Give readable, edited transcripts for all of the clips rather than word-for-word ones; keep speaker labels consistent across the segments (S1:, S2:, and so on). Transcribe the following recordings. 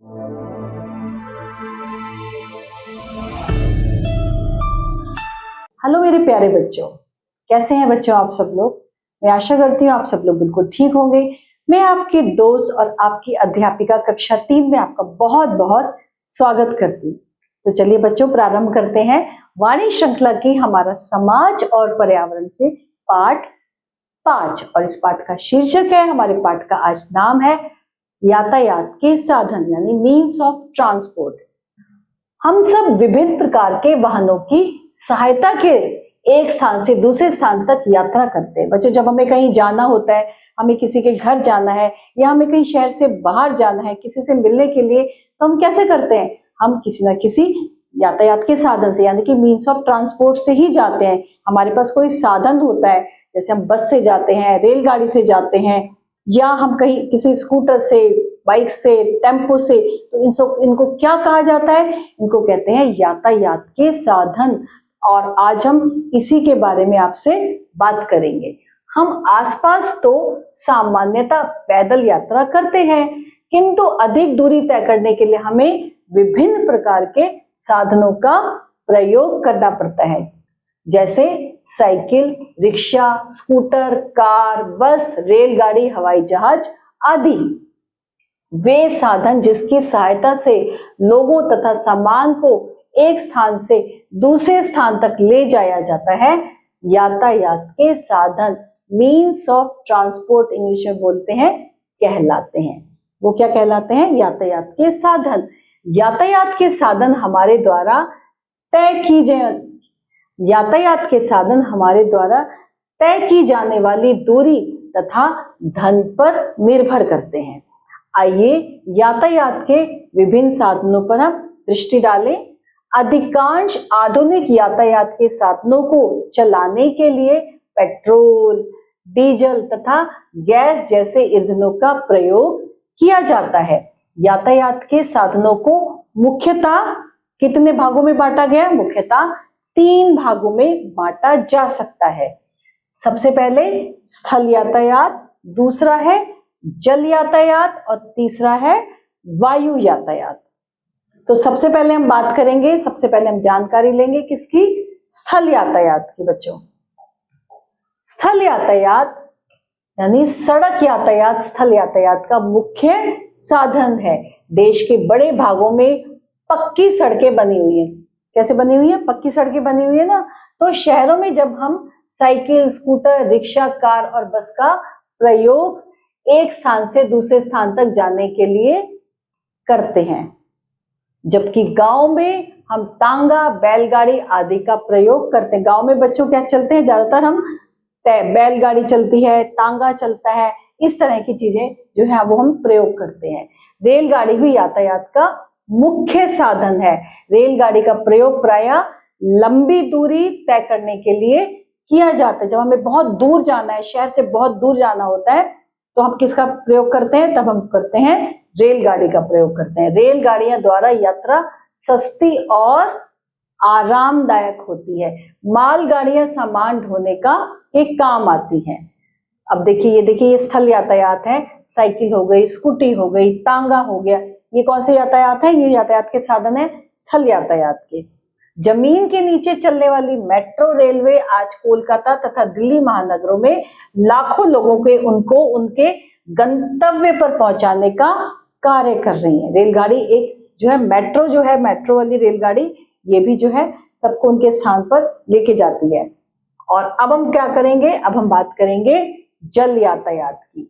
S1: Hello मेरे प्यारे बच्चों, कैसे हैं बच्चों आप सब लोग। मैं आशा करती हूँ आप सब लोग बिल्कुल ठीक होंगे। मैं आपकी दोस्त और आपकी अध्यापिका कक्षा 3 में आपका बहुत बहुत स्वागत करती हूँ। तो चलिए बच्चों, प्रारंभ करते हैं वाणी श्रृंखला की हमारा समाज और पर्यावरण के पाठ 5। और इस पाठ का शीर्षक है, हमारे पाठ का आज नाम है यातायात के साधन, यानी मीन्स ऑफ ट्रांसपोर्ट। हम सब विभिन्न प्रकार के वाहनों की सहायता के एक स्थान से दूसरे स्थान तक यात्रा करते हैं। बच्चों, जब हमें कहीं जाना होता है, हमें किसी के घर जाना है या हमें कहीं शहर से बाहर जाना है, किसी से मिलने के लिए, तो हम कैसे करते हैं? हम किसी ना किसी यातायात के साधन से, यानी कि मीन्स ऑफ ट्रांसपोर्ट से ही जाते हैं। हमारे पास कोई साधन होता है, जैसे हम बस से जाते हैं, रेलगाड़ी से जाते हैं, या हम कहीं किसी स्कूटर से, बाइक से, टेम्पो से, तो इनको क्या कहा जाता है? इनको कहते हैं यातायात के साधन। और आज हम इसी के बारे में आपसे बात करेंगे। हम आसपास तो सामान्यतः पैदल यात्रा करते हैं, किंतु अधिक दूरी तय करने के लिए हमें विभिन्न प्रकार के साधनों का प्रयोग करना पड़ता है, जैसे साइकिल, रिक्शा, स्कूटर, कार, बस, रेलगाड़ी, हवाई जहाज आदि। वे साधन जिसकी सहायता से लोगों तथा सामान को एक स्थान से दूसरे स्थान तक ले जाया जाता है, यातायात के साधन, मीन्स ऑफ ट्रांसपोर्ट इंग्लिश में बोलते हैं, कहलाते हैं। वो क्या कहलाते हैं? यातायात के साधन। यातायात के साधन हमारे द्वारा तय की जाने वाली दूरी तथा धन पर निर्भर करते हैं। आइए यातायात के विभिन्न साधनों पर हम दृष्टि डालें। अधिकांश आधुनिक यातायात के साधनों को चलाने के लिए पेट्रोल, डीजल तथा गैस जैसे ईंधनों का प्रयोग किया जाता है। यातायात के साधनों को मुख्यतः कितने भागों में बांटा गया? मुख्यतः 3 भागों में बांटा जा सकता है। सबसे पहले स्थल यातायात, दूसरा है जल यातायात और तीसरा है वायु यातायात। तो सबसे पहले हम बात करेंगे, सबसे पहले हम जानकारी लेंगे किसकी? स्थल यातायात की। बच्चों, स्थल यातायात यानी सड़क यातायात स्थल यातायात का मुख्य साधन है। देश के बड़े भागों में पक्की सड़कें बनी हुई हैं। कैसे बनी हुई है? पक्की सड़कें बनी हुई है ना। तो शहरों में जब हम साइकिल, स्कूटर, रिक्शा, कार और बस का प्रयोग एक स्थान से दूसरे स्थान तक जाने के लिए करते हैं, जबकि गांव में हम तांगा, बैलगाड़ी आदि का प्रयोग करते हैं। गांव में बच्चों कैसे चलते हैं? ज्यादातर हम बैलगाड़ी चलती है, तांगा चलता है, इस तरह की चीजें जो है वो हम प्रयोग करते हैं। रेलगाड़ी भी यातायात का मुख्य साधन है। रेलगाड़ी का प्रयोग प्रायः लंबी दूरी तय करने के लिए किया जाता है। जब हमें बहुत दूर जाना है, शहर से बहुत दूर जाना होता है, तो हम किसका प्रयोग करते हैं? तब हम करते हैं रेलगाड़ी का प्रयोग करते हैं। रेलगाड़ियां द्वारा यात्रा सस्ती और आरामदायक होती है। मालगाड़ियां सामान ढोने का एक काम आती हैं। अब देखिए, ये स्थल यातायात है। साइकिल हो गई, स्कूटी हो गई, तांगा हो गया, ये कौन से यातायात है? ये यातायात के साधन है स्थल यातायात के। जमीन के नीचे चलने वाली मेट्रो रेलवे आज कोलकाता तथा दिल्ली महानगरों में लाखों लोगों के उनके गंतव्य पर पहुंचाने का कार्य कर रही है। रेलगाड़ी एक जो है मेट्रो वाली रेलगाड़ी, ये भी जो है सबको उनके स्थान पर लेके जाती है। और अब हम क्या करेंगे? अब हम बात करेंगे जल यातायात की।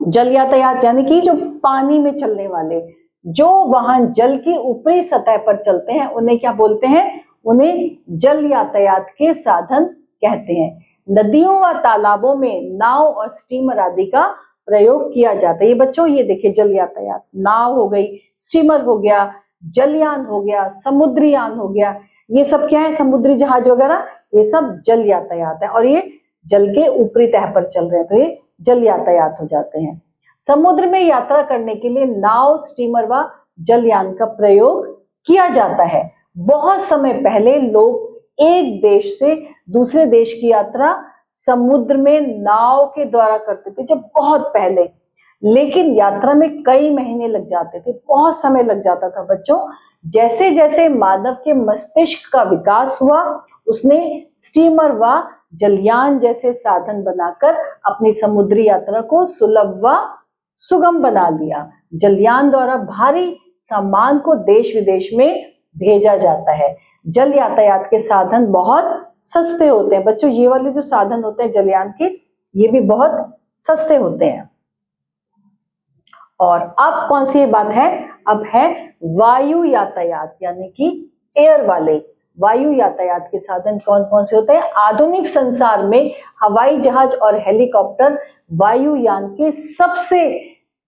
S1: जल यातायात यानी कि जो पानी में चलने वाले जो वाहन जल की ऊपरी सतह पर चलते हैं, उन्हें क्या बोलते हैं? उन्हें जल यातायात के साधन कहते हैं। नदियों व तालाबों में नाव और स्टीमर आदि का प्रयोग किया जाता है। ये बच्चों, ये देखिए जल यातायात, नाव हो गई, स्टीमर हो गया, जलयान हो गया, समुद्री यान हो गया, ये सब क्या है? समुद्री जहाज वगैरह, ये सब जल यातायात है। और ये जल के ऊपरी तह पर चल रहे हैं, तो ये जल यातायात हो जाते हैं। समुद्र में यात्रा करने के लिए नाव, स्टीमर व जलयान का प्रयोग किया जाता है। बहुत समय पहले लोग एक देश से दूसरे देश की यात्रा समुद्र में नाव के द्वारा करते थे, जब बहुत पहले। लेकिन यात्रा में कई महीने लग जाते थे, बहुत समय लग जाता था बच्चों। जैसे जैसे मानव के मस्तिष्क का विकास हुआ, उसने स्टीमर व जलयान जैसे साधन बनाकर अपनी समुद्री यात्रा को सुलभ व सुगम बना लिया। जलयान द्वारा भारी सामान को देश विदेश में भेजा जाता है। जल यातायात के साधन बहुत सस्ते होते हैं बच्चों। ये वाले जो साधन होते हैं जलयान के, ये भी बहुत सस्ते होते हैं। और अब कौन सी बात है, अब है वायु यातायात, यानी कि एयर वाले वायु यातायात के साधन कौन कौन से होते हैं। आधुनिक संसार में हवाई जहाज और हेलीकॉप्टर वायुयान के सबसे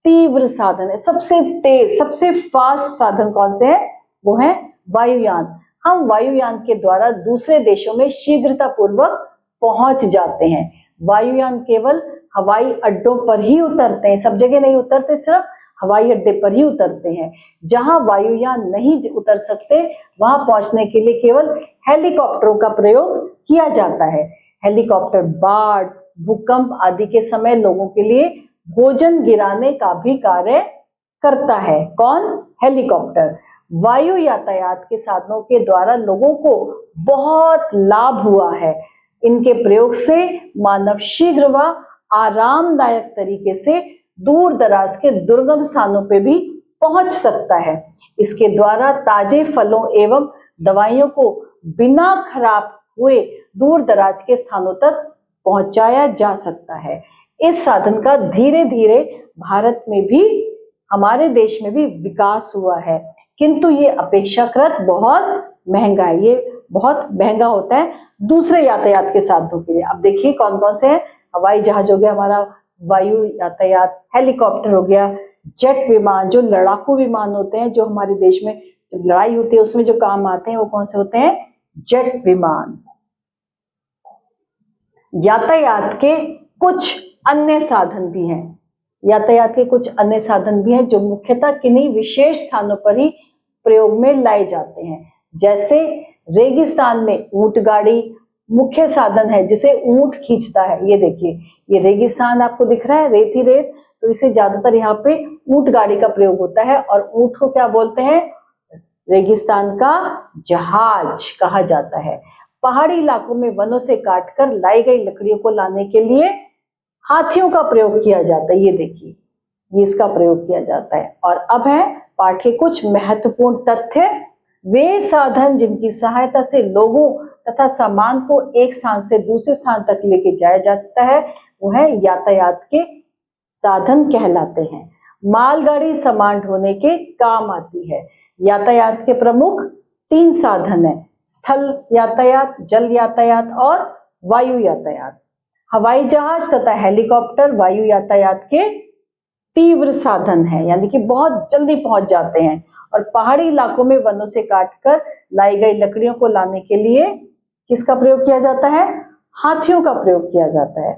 S1: तीव्र साधन है, सबसे तेज, सबसे फास्ट साधन कौन से है, वो है वायुयान। हम वायुयान के द्वारा दूसरे देशों में शीघ्रता पूर्वक पहुंच जाते हैं। वायुयान केवल हवाई अड्डों पर ही उतरते हैं, सब जगह नहीं उतरते, सिर्फ हवाई अड्डे पर ही उतरते हैं। जहां वायुयान नहीं उतर सकते, वहां पहुंचने के लिए केवल हेलीकॉप्टरों का प्रयोग किया जाता है। हेलीकॉप्टर बाढ़, भूकंप आदि के समय लोगों के लिए भोजन गिराने का भी कार्य करता है। कौन? हेलीकॉप्टर। वायु यातायात के साधनों के द्वारा लोगों को बहुत लाभ हुआ है। इनके प्रयोग से मानव शीघ्र व आरामदायक तरीके से दूर दराज के दुर्गम स्थानों पे भी पहुंच सकता है। इसके द्वारा ताजे फलों एवं दवाइयों को बिना खराब हुए दूर दराज के स्थानों तक पहुंचाया जा सकता है। इस साधन का धीरे धीरे भारत में भी, हमारे देश में भी विकास हुआ है, किंतु ये अपेक्षाकृत बहुत महंगा है, ये बहुत महंगा होता है दूसरे यातायात के साधनों के लिए। अब देखिए कौन कौन से हैं। हवाई जहाज हो गया हमारा, वायु यातायात, हेलीकॉप्टर हो गया, जेट विमान, जो लड़ाकू विमान होते हैं, जो हमारे देश में जब लड़ाई होती है उसमें जो काम आते हैं, वो कौन से होते हैं? जेट विमान। यातायात के कुछ अन्य साधन भी हैं, यातायात के कुछ अन्य साधन भी हैं जो मुख्यतः किन्हीं विशेष स्थानों पर ही प्रयोग में लाए जाते हैं। जैसे रेगिस्तान में ऊंट गाड़ी मुख्य साधन है, जिसे ऊंट खींचता है। ये देखिए, ये रेगिस्तान आपको दिख रहा है, रेत ही रेत, तो इसे ज्यादातर यहाँ पे ऊंट गाड़ी का प्रयोग होता है। और ऊंट को क्या बोलते हैं? रेगिस्तान का जहाज कहा जाता है। पहाड़ी इलाकों में वनों से काटकर लाई गई लकड़ियों को लाने के लिए हाथियों का प्रयोग किया जाता है। ये देखिए, ये इसका प्रयोग किया जाता है। और अब है पाठ के कुछ महत्वपूर्ण तथ्य। वे साधन जिनकी सहायता से लोगों तथा सामान को एक स्थान से दूसरे स्थान तक लेके जाया जाता है, वो है यातायात के साधन कहलाते हैं। मालगाड़ी सामान ढोने के काम आती है। यातायात के प्रमुख 3 साधन है, स्थल यातायात, जल यातायात और वायु यातायात। हवाई जहाज तथा हेलीकॉप्टर वायु यातायात के तीव्र साधन है, यानी कि बहुत जल्दी पहुंच जाते हैं। और पहाड़ी इलाकों में वनों से काटकर लाई गई लकड़ियों को लाने के लिए किसका प्रयोग किया जाता है? हाथियों का प्रयोग किया जाता है।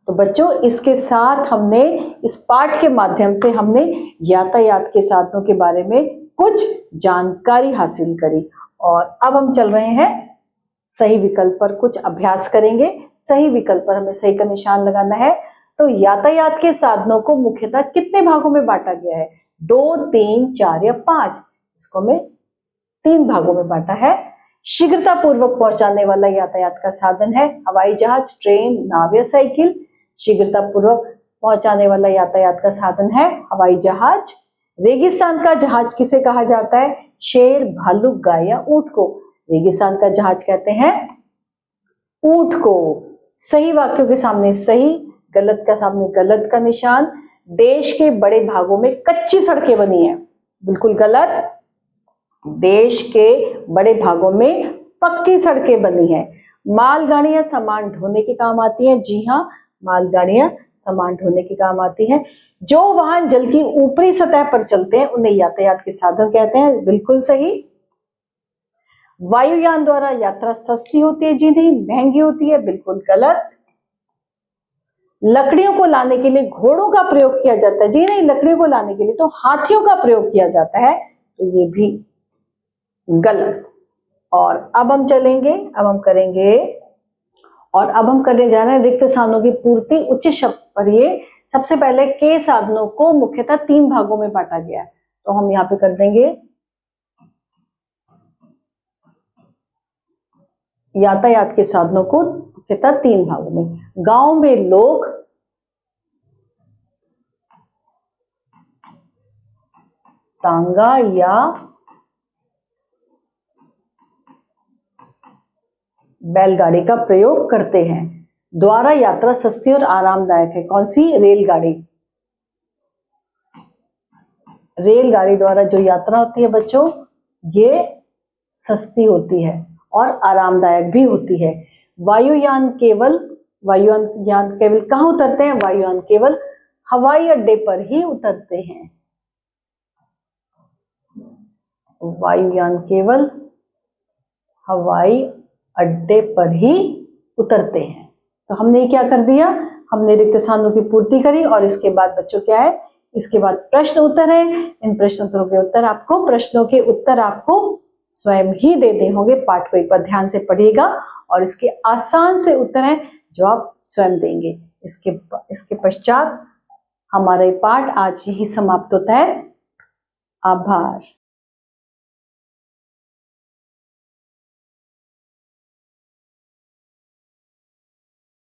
S1: तो बच्चों, इसके साथ हमने इस पाठ के माध्यम से हमने यातायात के साधनों के बारे में कुछ जानकारी हासिल करी। और अब हम चल रहे हैं सही विकल्प पर, कुछ अभ्यास करेंगे। सही विकल्प पर हमें सही का निशान लगाना है। तो यातायात के साधनों को मुख्यतः कितने भागों में बांटा गया है? 2, 3, 4 या 5? इसको हमें 3 भागों में बांटा है। शीघ्रता पूर्वक पहुंचाने वाला यातायात का साधन है हवाई जहाज, ट्रेन, नाव या साइकिल। शीघ्रता पूर्वक पहुंचाने वाला यातायात का साधन है हवाई जहाज। रेगिस्तान का जहाज किसे कहा जाता है? शेर, भालू, गाय या ऊंट को रेगिस्तान का जहाज कहते हैं, ऊंट को। सही वाक्यों के सामने सही, गलत का सामने गलत का निशान। देश के बड़े भागों में कच्ची सड़कें बनी हैं, बिल्कुल गलत। देश के बड़े भागों में पक्की सड़कें बनी हैं। मालगाड़ियां सामान ढोने के काम आती हैं। जी हाँ, मालगाड़ियां सामान ढोने के काम आती हैं। जो वाहन जल की ऊपरी सतह पर चलते हैं उन्हें यातायात के साधन कहते हैं, बिल्कुल सही। वायुयान द्वारा यात्रा सस्ती होती है, जी नहीं, महंगी होती है, बिल्कुल गलत। लकड़ियों को लाने के लिए घोड़ों का प्रयोग किया जाता है, जी नहीं, लकड़ियों को लाने के लिए तो हाथियों का प्रयोग किया जाता है, तो ये भी गलत। और अब हम चलेंगे, अब हम करेंगे और अब हम करने जा रहे हैं रिक्त स्थानों की पूर्ति उच्च शब्द पर। ये सबसे पहले के साधनों को मुख्यतः 3 भागों में बांटा गया है, तो हम यहाँ पे कर देंगे यातायात के साधनों को मुख्यतः 3 भागों में। गांव में लोग तांगा या बैलगाड़ी का प्रयोग करते हैं। द्वारा यात्रा सस्ती और आरामदायक है। कौन सी? रेलगाड़ी। रेलगाड़ी द्वारा जो यात्रा होती है बच्चों, ये सस्ती होती है और आरामदायक भी होती है। वायुयान केवल कहाँ उतरते हैं? वायुयान केवल हवाई अड्डे पर ही उतरते हैं। वायुयान केवल हवाई अड्डे पर ही उतरते हैं। तो हमने क्या कर दिया? हमने रिक्त स्थानों की पूर्ति करी और इसके बाद बच्चों क्या है? इसके बाद प्रश्न उत्तर है। इन प्रश्न उत्तरों के उत्तर आपको, प्रश्नों के उत्तर आपको स्वयं ही देने होंगे। पाठ को एक बार ध्यान से पढ़िएगा और इसके आसान से उत्तर हैं जो आप स्वयं देंगे। इसके पश्चात हमारा पाठ आज यही समाप्त होता है। आभार।